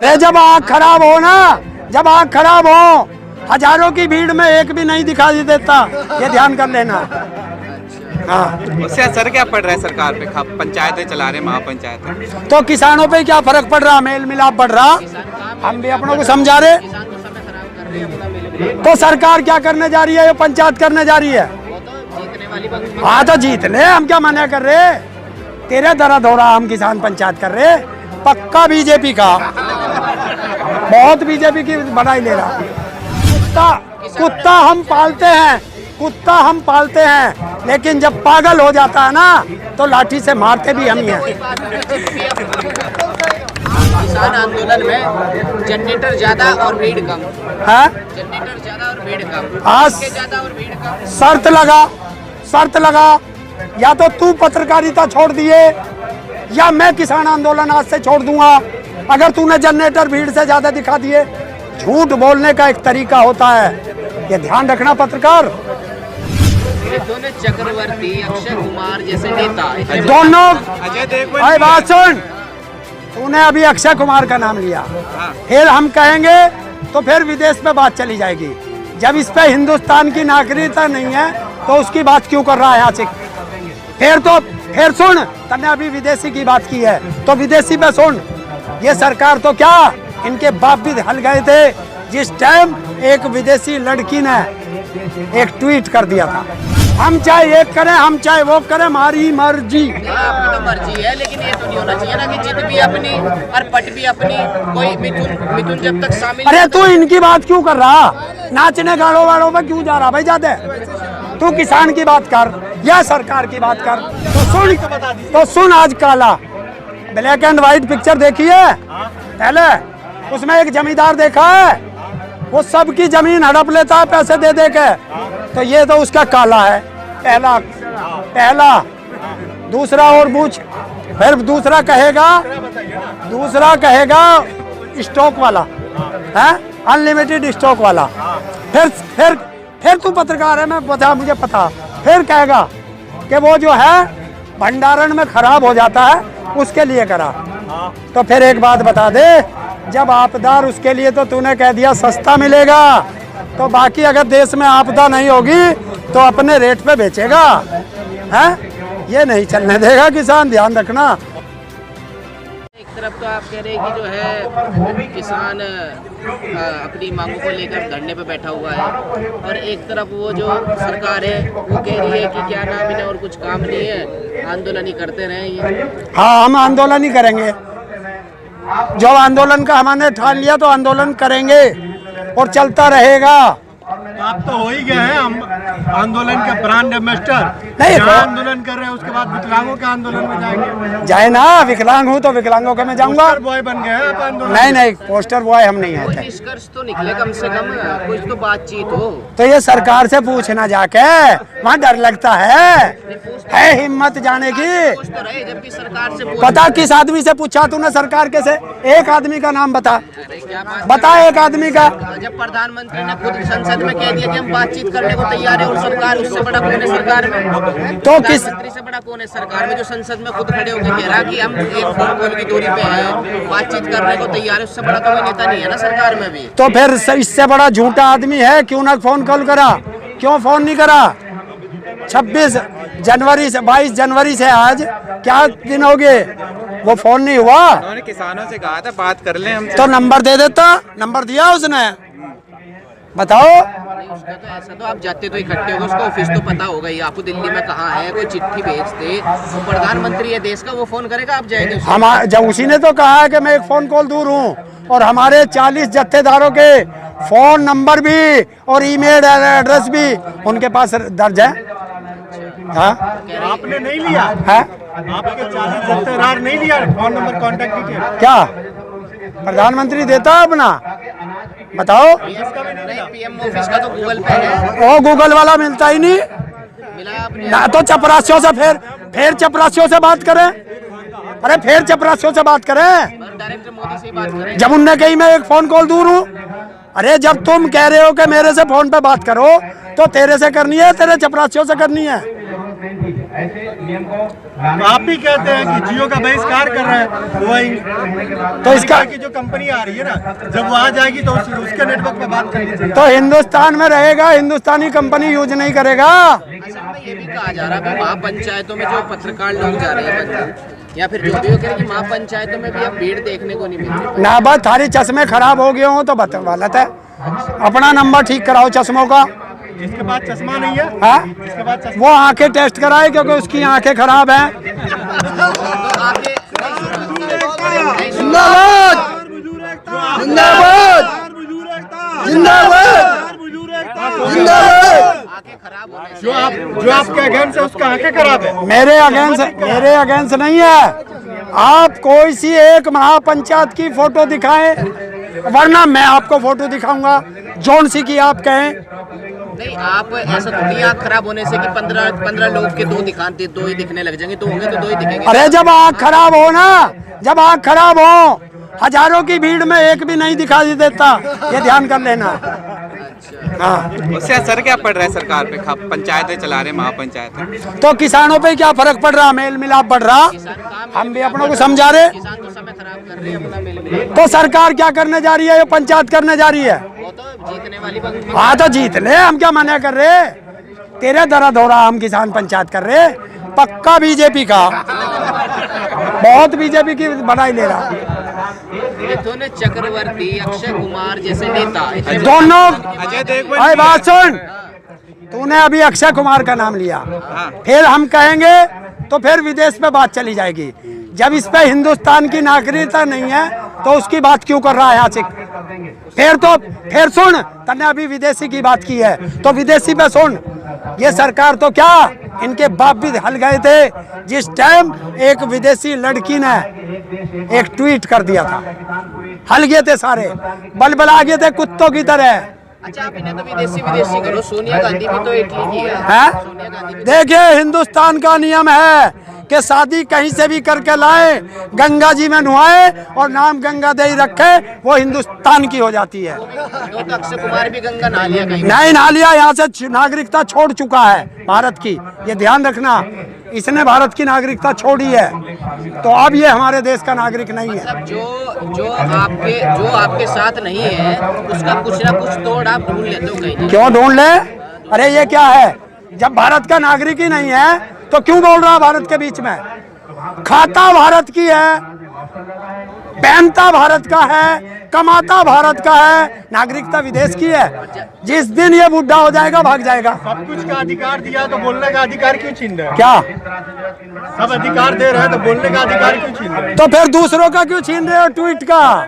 अरे जब आँख खराब हो ना, जब आँख खराब हो, हजारों की भीड़ में एक भी नहीं दिखाई देता, ये ध्यान कर लेना। हाँ, उससे असर क्या पड़ रहा है सरकार पे? पंचायतें चला रहे, महापंचायतें। तो किसानों पे क्या फर्क पड़ रहा? मेल मिलाप बढ़ रहा, हम भी अपनों को समझा रहे। तो सरकार क्या करने जा रही है? ये पंचायत करने जा रही है। हाँ तो जीत ले, हम क्या मना कर रहे? तेरे दर्द हो रहा, हम किसान पंचायत कर रहे। पक्का बीजेपी का, बहुत बीजेपी की बढ़ाई ले रहा। कुत्ता हम पालते हैं, कुत्ता हम पालते हैं, लेकिन जब पागल हो जाता है ना तो लाठी से मारते भी हम ही हैं। किसान आंदोलन में जनरेटर ज्यादा और भीड़ कम है, जनरेटर ज्यादा और भीड़ कम, हाँ, ज्यादा और भीड़ कम। शर्त लगा, या तो तू पत्रकारिता छोड़ दिए या मैं किसान आंदोलन आज से छोड़ दूंगा। अगर तूने जनरेटर भीड़ से ज्यादा दिखा दिए, झूठ बोलने का एक तरीका होता है, ये ध्यान रखना पत्रकार। दोनों चक्रवर्ती, अक्षय कुमार जैसे नेता, दोनों अजय देवगन भाई बात सुन, तूने अभी अक्षय कुमार का नाम लिया, फिर हम कहेंगे तो फिर विदेश में बात चली जाएगी। जब इस पे हिंदुस्तान की नागरिकता नहीं है तो उसकी बात क्यों कर रहा है आशिक? फिर सुन, तने अभी विदेशी की बात की है तो विदेशी पे सुन। ये सरकार तो क्या, इनके बाप भी हल गए थे जिस टाइम एक विदेशी लड़की ने एक ट्वीट कर दिया था, हम चाहे एक करें, हम चाहे वो करें, हमारी मर्जी। आपकी तो मर्जी है, लेकिन ये तो नहीं होना चाहिए ना कि जिद भी अपनी और पट भी अपनी, कोई मिथुन जब तक शामिल। अरे तू इनकी बात क्यों कर रहा? नाचने गाड़ों वाड़ों में क्यों जा रहा भाई? जाते तू किसान की बात कर या सरकार की बात कर। तो सुन आज काला ब्लैक एंड व्हाइट पिक्चर देखी है पहले? उसमें एक जमींदार देखा है, वो सबकी जमीन हड़प लेता है पैसे दे दे के। तो ये तो उसका काला है, पहला। दूसरा और पूछ, फिर दूसरा कहेगा स्टॉक वाला है, अनलिमिटेड स्टॉक वाला। फिर तू पत्रकार है, मैं बता, मुझे पता। फिर कहेगा कि वो जो है भंडारण में खराब हो जाता है, उसके लिए करा। तो फिर एक बात बता दे, जब आपदा उसके लिए तो तूने कह दिया सस्ता मिलेगा, तो बाकी अगर देश में आपदा नहीं होगी तो अपने रेट पे बेचेगा, हैं? ये नहीं चलने देगा किसान, ध्यान रखना। एक तरफ तो आप कह रहे हैं कि जो है किसान अपनी मांगों को लेकर धरने पे बैठा हुआ है, और एक तरफ वो जो सरकार है वो कह रही है कि क्या नाम है और कुछ काम नहीं है, आंदोलन ही करते रहे ये। हाँ, हम आंदोलन ही करेंगे। जो आंदोलन का हमने ठान लिया तो आंदोलन करेंगे और चलता रहेगा। आप तो हो ही गए हैं हम आंदोलन के ब्रांड एम्बेसडर। नहीं, आंदोलन कर रहे हैं, उसके बाद विकलांगों के आंदोलन में जाएंगे। जाए ना, विकलांग हूँ तो विकलांगों के मैं जाऊंगा। पोस्टर बॉय बन गए हैं आप आंदोलन। नहीं, पोस्टर बॉय हम नहीं है। निष्कर्ष तो निकले, कम से कम कुछ तो बातचीत हो। तो ये सरकार से पूछना जाके, वहाँ डर लगता है हिम्मत जाने की। तो रहे जब भी सरकार से पता किस आदमी से पूछा तूने सरकार के से? एक आदमी का नाम बता, एक आदमी का। जब प्रधानमंत्री ने खुद संसद में कह दिया कि हम बातचीत करने को तैयार है, और सरकार उससे बड़ा कौन है सरकार में? तो किस मंत्री से बड़ा कौन है सरकार में, जो संसद में खुद खड़े होकर कह रहा कि हम एक फोन कॉल की दूरी पे हैं, बातचीत करने को तैयार है, उससे बड़ा तो कोई नेता नहीं है ना सरकार में भी। तो फिर इससे बड़ा झूठा आदमी है, क्यों ना फोन कॉल करा? क्यों फोन नहीं करा? 26 जनवरी से 22 जनवरी से आज क्या दिन हो गए, वो फोन नहीं हुआ? उन्होंने किसानों से कहा था बात कर लें हम। तो नंबर दे देता, नंबर दिया उसने, बताओ। उसका तो ऐसा तो आप जाते तो इकट्ठे होगा, उसका ऑफिस तो पता होगा ही आपको, दिल्ली में कहाँ है, कोई चिट्ठी भेजते तो प्रधानमंत्री है देश का, वो फोन करेगा, आप जाएंगे हम जब उसी ने तो कहा है कि मैं एक फोन कॉल दूर हूँ, और हमारे 40 जत्थेदारों के फोन नंबर भी और ईमेल एड्रेस भी उनके पास दर्ज है। हाँ, आपने नहीं लिया है? आपके 40 जत्थेदार नहीं लिया फोन नंबर, कॉन्टेक्ट डिटेल? क्या प्रधानमंत्री देता है अपना? बताओ। पीएम ऑफिस का तो गूगल पे है, वो गूगल वाला मिलता ही नहीं मिला आपने? ना। तो चपरासियों से फिर चपरासियों से बात करें। अरे फिर चपरासियों से बात करें, डायरेक्टर मोदी से बात करें। जब उनने कही मैं एक फोन कॉल दूर हूँ। अरे जब तुम कह रहे हो कि मेरे से फोन पे बात करो तो तेरे से करनी है, तेरे चपरासियों से करनी है। आप भी कहते हैं कि जियो का बहिष्कार कर रहे हैं, वही तो इसका की जो कंपनी आ रही है ना, जब वो आ जाएगी तो उसके नेटवर्क पे बात करनी चाहिए। तो हिंदुस्तान में रहेगा, हिंदुस्तानी कंपनी यूज नहीं करेगा। असल में ये भी कहा जा रहा है कि महापंचायतों में जो पत्रकार लोग जा रहे हैं या फिर जो भी हो कह रहे हैं कि महापंचायतों में भी अब भीड़ देखने को नहीं मिल रही। ना बस थारी चश्मे खराब हो गए हो तो बता गलत है। अपना नंबर ठीक कराओ चश्मों का। जिसके पास चश्मा नहीं है, हाँ? जिसके पास चश्मा वो आंखें टेस्ट कराए क्योंकि उसकी आंखें खराब हैं। तो आगे जिंदाबाद जिंदाबाद जिंदाबाद जिंदाबाद। आगे खराब होने से जो आपके अगेंस्ट है उसका आंखें खराब है। मेरे अगेंस्ट नहीं है। आप कोई सी एक महापंचायत की फोटो दिखाएं, वरना मैं आपको फोटो दिखाऊंगा जौन सी की आप कहें। नहीं, आप ऐसा थोड़ी आँख खराब होने से कि 15 लोग के दो ही दिखने लग जाएंगे, तो होंगे तो दो ही दिखेंगे। अरे जब आँख खराब हो ना, जब आँख खराब हो, हजारों की भीड़ में एक भी नहीं दिखाई देता, ये ध्यान कर लेना। हाँ, उससे असर क्या पड़ रहा है सरकार पे? पंचायतें चला रहे महापंचायत। तो किसानों पे क्या फर्क पड़ रहा? मेल मिलाप बढ़ रहा। हम भी अपनों को समझा रहे। किसान तो समय खराब कर रहे हैं अपना मिल तो सरकार क्या करने जा रही है? ये पंचायत करने जा रही है। वो तो जीतने वाली बात। हाँ तो जीत ले, हम क्या मना कर रहे? तेरे दर्द हो रहा, हम किसान पंचायत कर रहे। पक्का बीजेपी का, बहुत बीजेपी की बनाई ले रहा। मिथुन चक्रवर्ती, अक्षय कुमार जैसे नेता दोनों। अजय देवगन अरे बात सुन, तूने अभी अक्षय कुमार का नाम लिया, फिर हम कहेंगे तो फिर विदेश पे बात चली जाएगी। जब इस पे हिंदुस्तान की नागरिकता नहीं है तो उसकी बात क्यों कर रहा है आशिक? फिर सुन, तने अभी विदेशी की बात की है तो विदेशी पे सुन। ये सरकार तो क्या, इनके बाप भी हल गए थे जिस टाइम एक विदेशी लड़की ने एक ट्वीट कर दिया था। हल गए थे सारे, बलबला गए थे कुत्तों की तरह। अच्छा, आप इन्हें तो विदेशी करो। सोनिया गांधी भी तो इटली की है। सोनिया गांधी भी देखिए, हिंदुस्तान का नियम है कि शादी कहीं से भी करके लाए, गंगा जी में नुहाए और नाम गंगा दे रखे, वो हिंदुस्तान की हो जाती है। तो अक्षय कुमार भी गंगा नहा लिया कहीं? नहीं नहा लिया, यहाँ से नागरिकता छोड़ चुका है भारत की, ये ध्यान रखना। इसने भारत की नागरिकता छोड़ी है, तो अब ये हमारे देश का नागरिक नहीं है। मतलब जो आपके साथ नहीं है उसका कुछ ना कुछ तोड़ आप ढूंढ लेते हो कहीं। क्यों ढूंढ ले? अरे ये क्या है, जब भारत का नागरिक ही नहीं है तो क्यों बोल रहा है भारत के बीच में? खाता भारत की है, पहनता भारत का है, कमाता भारत का है, नागरिकता विदेश की है। जिस दिन ये बुढ़ा हो जाएगा भाग जाएगा। सब कुछ का अधिकार दिया तो बोलने का अधिकार क्यों छीन रहे हैं? क्या सब अधिकार दे रहे हैं तो बोलने का अधिकार क्यों छीन रहे हैं? तो फिर दूसरों का क्यों छीन रहे हो ट्वीट का?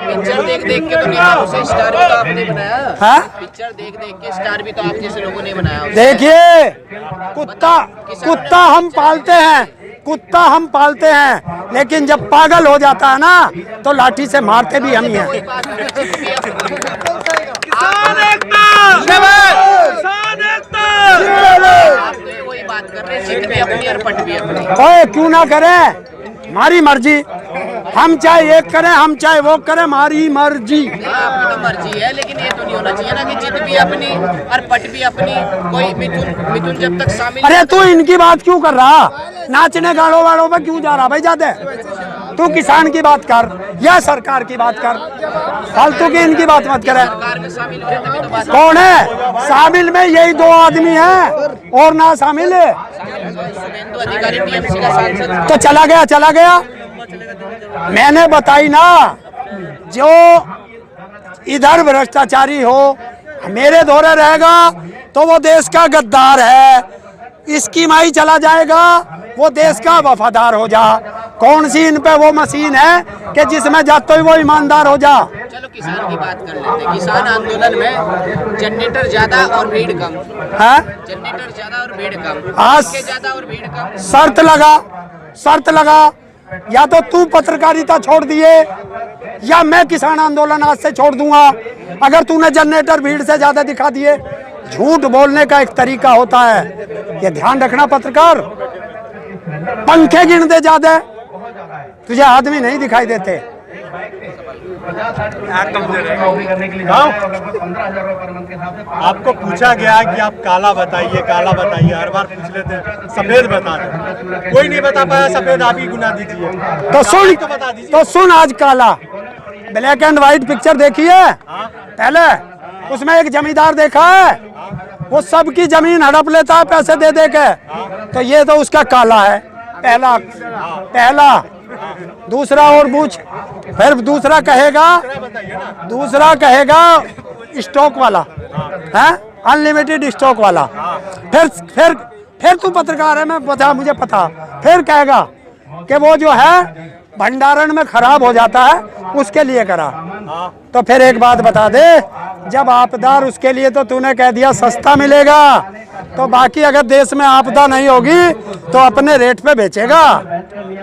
पिक्चर देख के तो नेताओं से स्टार भी तो आपने बनाया। हाँ? पिक्चर देख के स्टार भी तो आप जैसे लोगों ने बनाया। देखिए, कुत्ता हम पालते हैं, लेकिन जब पागल हो जाता है ना तो लाठी से मारते भी हम ही हैं। वही बात कर रहे हैं, जीत भी अपनी और पट भी अपनी। ओए क्यों ना करें, हमारी मर्जी। हम चाहे एक करें, हम चाहे वो करें, हमारी मर्जी। आपकी तो मर्जी है, लेकिन ये तो नहीं होना चाहिए ना कि जीत भी अपनी और पट भी अपनी। कोई मिथुन जब तक शामिल। अरे तू इनकी बात क्यों कर रहा? नाचने गाड़ों वाड़ों में क्यों जा रहा भाई? जाते तू किसान की बात कर या सरकार की बात कर, फालतू की इनकी बात मत करे। सरकार में शामिल हुए तभी तो बात। कौन है शामिल में? यही दो आदमी हैं, और ना शामिल है शुभेंदु अधिकारी टीएमसी का सांसद तो चला गया। मैंने बताई ना, जो इधर भ्रष्टाचारी हो मेरे दौरे रहेगा तो वो देश का गद्दार है, इसकी माई चला जाएगा वो देश का वफादार हो जा। कौन सी इन पे वो मशीन है कि जिसमें जाते ही वो ईमानदार हो जा? चलो किसान की बात कर लेते हैं। किसान आंदोलन में जनरेटर ज्यादा और भीड़ कम है। जनरेटर ज्यादा और भीड़ कम, आज इसके ज्यादा और भीड़ कम। शर्त लगा, या तो तू पत्रकारिता छोड़ दिए या मैं किसान आंदोलन आज से छोड़ दूंगा। अगर तूने जनरेटर भीड़ से ज्यादा दिखा दिए, झूठ बोलने का एक तरीका होता है, ये ध्यान रखना पत्रकार। पंखे गिन दे ज्यादा, तुझे आदमी नहीं दिखाई देते। आपको पूछा गया कि आप काला बताइए, काला बताइए, हर बार पूछ लेते हैं सफेद बता दें, कोई नहीं बता पाया सफेद, आप ही गुना दीजिए। तो सुन, तो बता दीजिए। तो सुन, आज काला ब्लैक एंड व्हाइट पिक्चर देखी है पहले, उसमें एक जमींदार देखा है, वो सबकी जमीन हड़प लेता है पैसे दे दे के, तो ये तो उसका काला है पहला। दूसरा और पूछ, फिर दूसरा कहेगा स्टॉक वाला है, अनलिमिटेड स्टॉक वाला। फिर तू पत्रकार है, मैं बता, मुझे पता, फिर कहेगा कि वो जो है भंडारण में खराब हो जाता है, उसके लिए करा। तो फिर एक बात बता दे, जब आपदार उसके लिए तो तूने कह दिया सस्ता मिलेगा, तो बाकी अगर देश में आपदा नहीं होगी तो अपने रेट पे बेचेगा,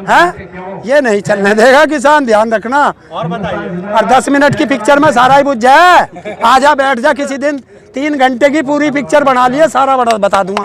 हैं? ये नहीं चलने देगा किसान, ध्यान रखना। और बताइए। और 10 मिनट की पिक्चर में सारा ही बुझ जाए, आजा बैठ जा किसी दिन, 3 घंटे की पूरी पिक्चर बना लिए, सारा बड़ा बता दूंगा।